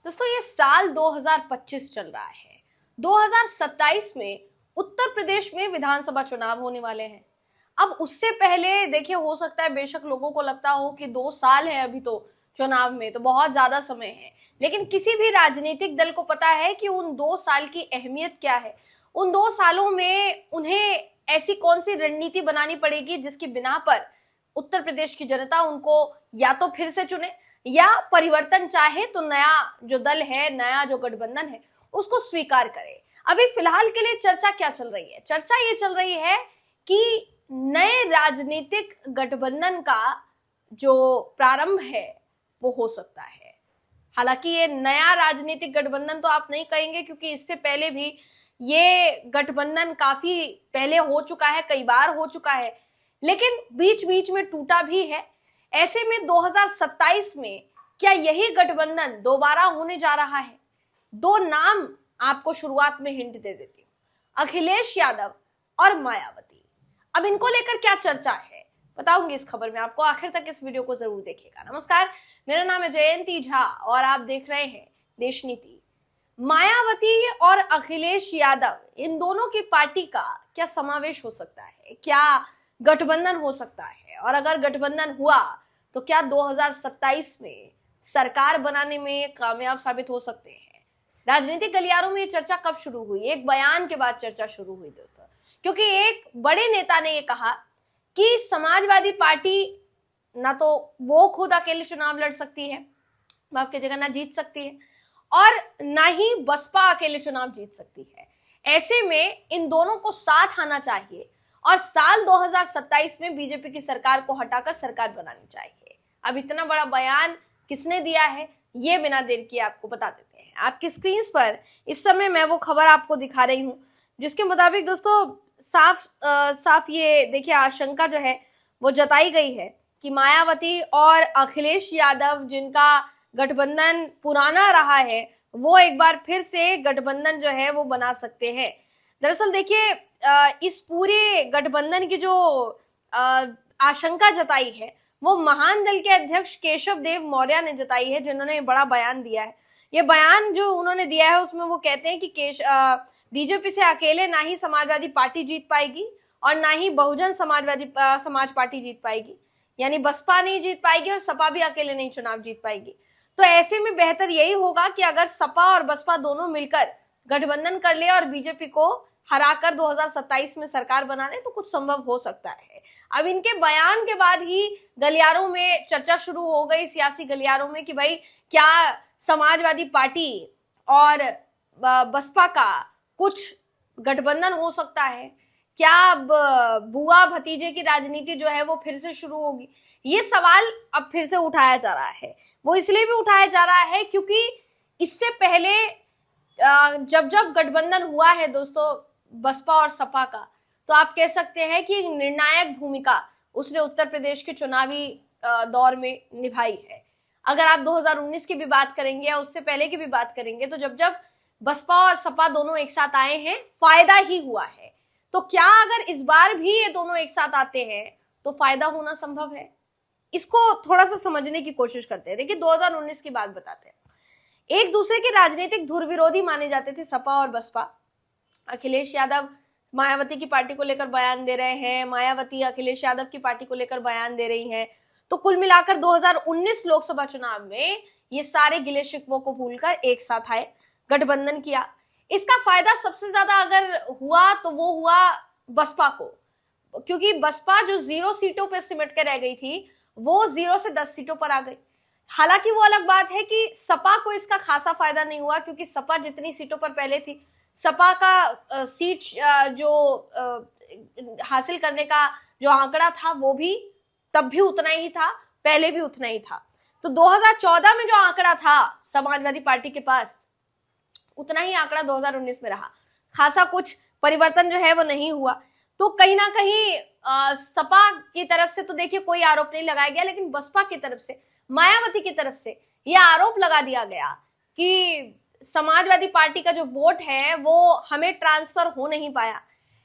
दोस्तों ये साल 2025 चल रहा है। 2027 में उत्तर प्रदेश में विधानसभा चुनाव होने वाले हैं। अब उससे पहले देखिए, हो सकता है बेशक लोगों को लगता हो कि 2 साल है अभी तो चुनाव में, तो बहुत ज्यादा समय है, लेकिन किसी भी राजनीतिक दल को पता है कि उन 2 साल की अहमियत क्या है। उन 2 सालों में उन्हें ऐसी कौन सी रणनीति बनानी पड़ेगी जिसकी बिना पर उत्तर प्रदेश की जनता उनको या तो फिर से चुने या परिवर्तन चाहे तो नया जो दल है, नया जो गठबंधन है, उसको स्वीकार करे। अभी फिलहाल के लिए चर्चा क्या चल रही है? चर्चा ये चल रही है कि नए राजनीतिक गठबंधन का जो प्रारंभ है वो हो सकता है। हालांकि ये नया राजनीतिक गठबंधन तो आप नहीं कहेंगे, क्योंकि इससे पहले भी ये गठबंधन काफी पहले हो चुका है, कई बार हो चुका है, लेकिन बीच बीच में टूटा भी है। ऐसे में 2027 में क्या यही गठबंधन दोबारा होने जा रहा है? 2 नाम आपको शुरुआत में हिंट दे देती हूँ, अखिलेश यादव और मायावती। अब इनको लेकर क्या चर्चा है बताऊंगी इस खबर में आपको, आखिर तक इस वीडियो को जरूर देखिएगा। नमस्कार, मेरा नाम है जयंती झा और आप देख रहे हैं देश नीति। मायावती और अखिलेश यादव, इन दोनों की पार्टी का क्या समावेश हो सकता है? क्या गठबंधन हो सकता है? और अगर गठबंधन हुआ तो क्या 2027 में सरकार बनाने में कामयाब साबित हो सकते हैं? राजनीतिक गलियारों में ये चर्चा कब शुरू हुई? एक बयान के बाद चर्चा शुरू हुई दोस्तों, क्योंकि एक बड़े नेता ने ये कहा कि समाजवादी पार्टी ना तो वो खुद अकेले चुनाव लड़ सकती है, माफ कीजिएगा, ना जीत सकती है, और ना ही बसपा अकेले चुनाव जीत सकती है। ऐसे में इन दोनों को साथ आना चाहिए और साल 2027 में बीजेपी की सरकार को हटाकर सरकार बनानी चाहिए। अब इतना बड़ा बयान किसने दिया है, ये बिना देर किए आपको बता देते हैं। आपकी स्क्रीन पर इस समय मैं वो खबर आपको दिखा रही हूं, जिसके मुताबिक दोस्तों साफ ये देखिए, आशंका जो है वो जताई गई है कि मायावती और अखिलेश यादव, जिनका गठबंधन पुराना रहा है, वो एक बार फिर से गठबंधन जो है वो बना सकते हैं। दरअसल देखिए, इस पूरे गठबंधन की जो आशंका जताई है वो महान दल के अध्यक्ष केशव देव मौर्य ने जताई है, जिन्होंने बड़ा बयान दिया है। ये बयान जो उन्होंने दिया है उसमें वो कहते हैं कि बीजेपी से अकेले ना ही समाजवादी पार्टी जीत पाएगी और ना ही बहुजन समाज पार्टी जीत पाएगी, यानी बसपा नहीं जीत पाएगी और सपा भी अकेले नहीं चुनाव जीत पाएगी। तो ऐसे में बेहतर यही होगा कि अगर सपा और बसपा दोनों मिलकर गठबंधन कर ले और बीजेपी को हराकर 2027 में सरकार बना ले तो कुछ संभव हो सकता है। अब इनके बयान के बाद ही गलियारों में चर्चा शुरू हो गई, सियासी गलियारों में, कि भाई क्या समाजवादी पार्टी और बसपा का कुछ गठबंधन हो सकता है? क्या अब बुआ भतीजे की राजनीति जो है वो फिर से शुरू होगी? ये सवाल अब फिर से उठाया जा रहा है। वो इसलिए भी उठाया जा रहा है क्योंकि इससे पहले जब गठबंधन हुआ है दोस्तों बसपा और सपा का, तो आप कह सकते हैं कि निर्णायक भूमिका उसने उत्तर प्रदेश के चुनावी दौर में निभाई है। अगर आप 2019 की भी बात करेंगे या उससे पहले की भी बात करेंगे, तो जब बसपा और सपा दोनों एक साथ आए हैं, फायदा ही हुआ है। तो क्या अगर इस बार भी ये दोनों एक साथ आते हैं तो फायदा होना संभव है? इसको थोड़ा सा समझने की कोशिश करते हैं। देखिए, 2019 की बात बताते हैं। एक दूसरे के राजनीतिक धुर विरोधी माने जाते थे सपा और बसपा। अखिलेश यादव मायावती की पार्टी को लेकर बयान दे रहे हैं, मायावती अखिलेश यादव की पार्टी को लेकर बयान दे रही हैं। तो कुल मिलाकर 2019 लोकसभा चुनाव में ये सारे गिले शिकवों को भूलकर एक साथ आए, गठबंधन किया। इसका फायदा सबसे ज्यादा अगर हुआ तो वो हुआ बसपा को, क्योंकि बसपा जो 0 सीटों पर सिमट के रह गई थी वो 0 से 10 सीटों पर आ गई। हालांकि वो अलग बात है कि सपा को इसका खासा फायदा नहीं हुआ, क्योंकि सपा जितनी सीटों पर पहले थी, सपा का सीट जो हासिल करने का जो आंकड़ा था वो भी तब भी उतना ही था, पहले भी उतना ही था। तो 2014 में जो आंकड़ा था समाजवादी पार्टी के पास, उतना ही आंकड़ा 2019 में रहा। खासा कुछ परिवर्तन जो है वो नहीं हुआ। तो कहीं ना कहीं सपा की तरफ से तो देखिए कोई आरोप नहीं लगाया गया, लेकिन बसपा की तरफ से, मायावती की तरफ से यह आरोप लगा दिया गया कि समाजवादी पार्टी का जो वोट है वो हमें ट्रांसफर हो नहीं पाया,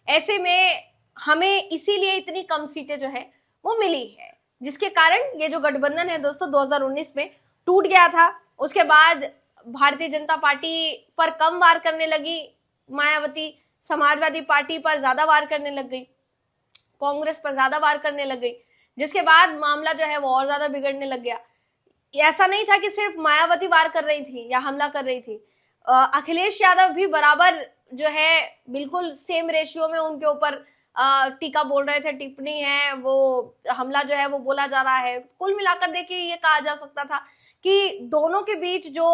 ऐसे में हमें इसीलिए इतनी कम सीटें जो है वो मिली है, जिसके कारण ये जो गठबंधन है दोस्तों 2019 में टूट गया था। उसके बाद भारतीय जनता पार्टी पर कम वार करने लगी मायावती, समाजवादी पार्टी पर ज्यादा वार करने लग गई, कांग्रेस पर ज्यादा वार करने लग गई, जिसके बाद मामला जो है वो और ज्यादा बिगड़ने लग गया। ऐसा नहीं था कि सिर्फ मायावती वार कर रही थी या हमला कर रही थी, अखिलेश यादव भी बराबर जो है बिल्कुल सेम रेशियो में उनके ऊपर टीका बोल रहे थे, टिप्पणी है, वो हमला जो है वो बोला जा रहा है। कुल मिलाकर देखिए ये कहा जा सकता था कि दोनों के बीच जो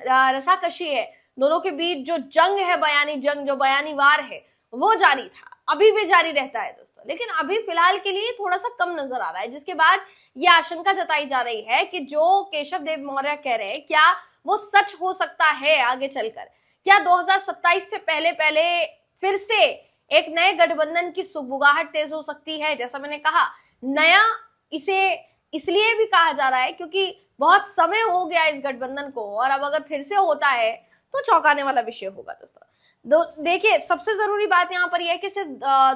रसाकशी है, दोनों के बीच जो जंग है, बयानी जंग, जो बयानी वार है, वो जारी था, अभी भी जारी रहता है दोस्तों। लेकिन अभी फिलहाल के लिए थोड़ा सा कम नजर आ रहा है, जिसके बाद ये आशंका जताई जा रही है कि जो केशव देव मौर्य कह रहे हैं, क्या वो सच हो सकता है आगे चलकर? क्या 2027 से पहले पहले फिर से एक नए गठबंधन की सुगबुगाहट तेज हो सकती है? जैसा मैंने कहा, नया इसे इसलिए भी कहा जा रहा है क्योंकि बहुत समय हो गया इस गठबंधन को, और अब अगर फिर से होता है तो चौंकाने वाला विषय होगा दोस्तों। देखिए, सबसे जरूरी बात यहाँ पर यह है कि सिर्फ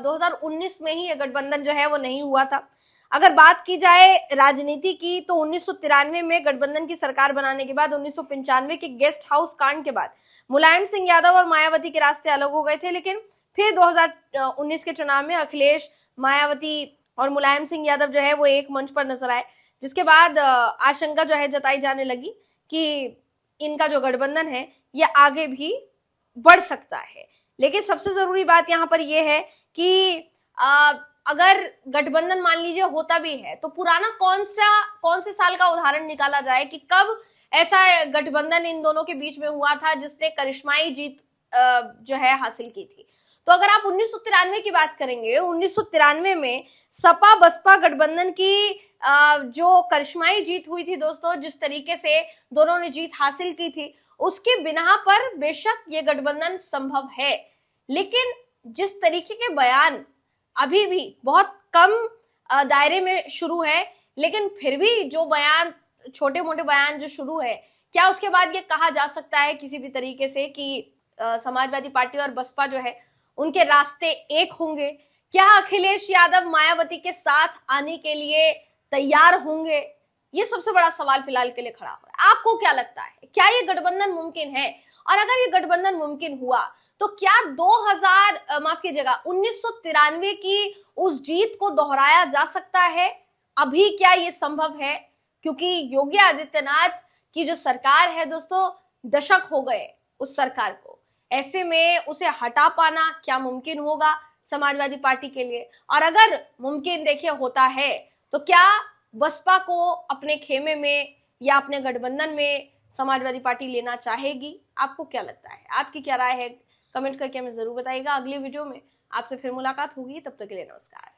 2019 में ही ये गठबंधन जो है वो नहीं हुआ था। अगर बात की जाए राजनीति की, तो 1993 में गठबंधन की सरकार बनाने के बाद 1995 के गेस्ट हाउस कांड के बाद मुलायम सिंह यादव और मायावती के रास्ते अलग हो गए थे। लेकिन फिर 2019 के चुनाव में अखिलेश, मायावती और मुलायम सिंह यादव जो है वो एक मंच पर नजर आए, जिसके बाद आशंका जो है जताई जाने लगी कि इनका जो गठबंधन है ये आगे भी बढ़ सकता है। लेकिन सबसे जरूरी बात यहाँ पर यह है कि अगर गठबंधन मान लीजिए होता भी है, तो पुराना कौन से साल का उदाहरण निकाला जाए कि कब ऐसा गठबंधन इन दोनों के बीच में हुआ था जिसने करिश्माई जीत जो है हासिल की थी? तो अगर आप 1993 की बात करेंगे, 1993 में सपा बसपा गठबंधन की जो करिश्माई जीत हुई थी दोस्तों, जिस तरीके से दोनों ने जीत हासिल की थी, उसके बिना पर बेशक ये गठबंधन संभव है। लेकिन जिस तरीके के बयान अभी भी बहुत कम दायरे में शुरू है, लेकिन फिर भी जो बयान, छोटे मोटे बयान जो शुरू है, क्या उसके बाद ये कहा जा सकता है किसी भी तरीके से कि समाजवादी पार्टी और बसपा जो है उनके रास्ते एक होंगे? क्या अखिलेश यादव मायावती के साथ आने के लिए तैयार होंगे? ये सबसे बड़ा सवाल फिलहाल के लिए खड़ा हो रहा है। आपको क्या लगता है, क्या ये गठबंधन मुमकिन है? और अगर ये गठबंधन मुमकिन हुआ तो क्या 1993 की उस जीत को दोहराया जा सकता है? अभी क्या ये संभव है? क्योंकि योगी आदित्यनाथ की जो सरकार है दोस्तों, दशक हो गए उस सरकार को, ऐसे में उसे हटा पाना क्या मुमकिन होगा समाजवादी पार्टी के लिए? और अगर मुमकिन देखिए होता है, तो क्या बसपा को अपने खेमे में या अपने गठबंधन में समाजवादी पार्टी लेना चाहेगी? आपको क्या लगता है? आपकी क्या राय है? कमेंट करके हमें जरूर बताइएगा। अगली वीडियो में आपसे फिर मुलाकात होगी, तब तक के लिए नमस्कार।